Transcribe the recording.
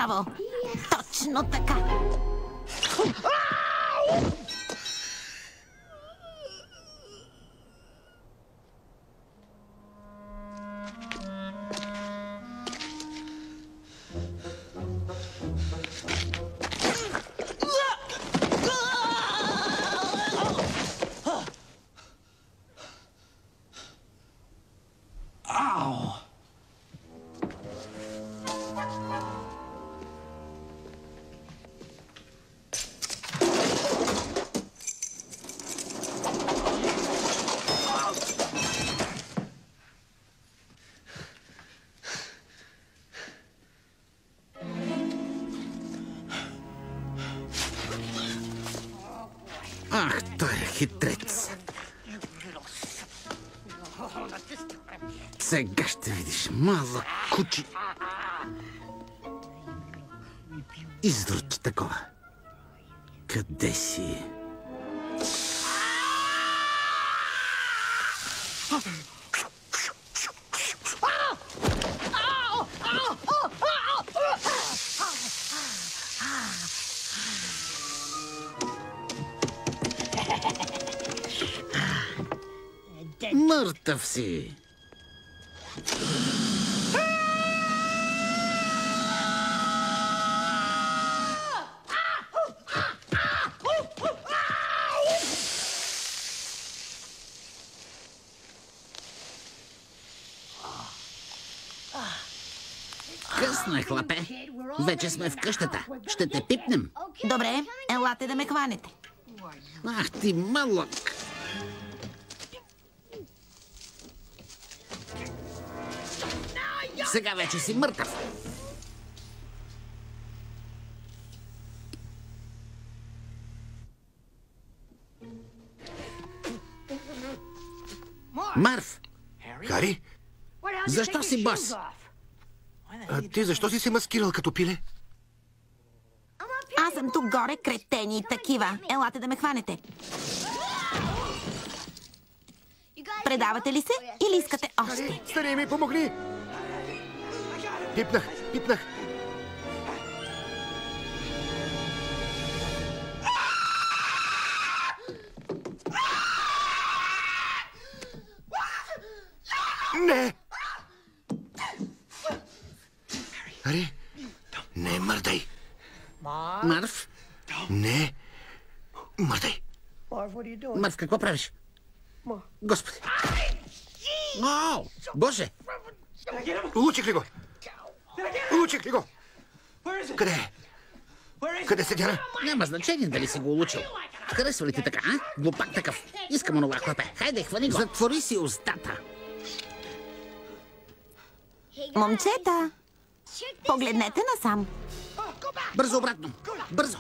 Браво! Точно така! Ах, той е хитрец. Сега ще видиш, малък кучи. Издръч такова. Къде си? Мъртъв си. Късно е, хлапе. Вече сме в къщата. Ще те пипнем. Добре, елате да ме хванете. Ах ти, малък. Сега вече си мъртъв. Мърв! Хари, Защо си бос? а ти защо си се маскирал като пиле? Аз съм тук горе, кретени и такива. Елате да ме хванете. Предавате ли се или искате още? Стани ми, помогни! Пипнах. Не! Хари, не мърдай. Мърв? Не мърдай. Мърв, какво правиш? Господи! О, Боже! Улучих ли го? Къде е? Къде се дяра? Няма значение дали си го улучил. Харесва ли ти така, а? Глупак такъв. Искам онова хлапе. Хайде, хвани го. Затвори си устата. Момчета, погледнете насам. Бързо обратно. Бързо.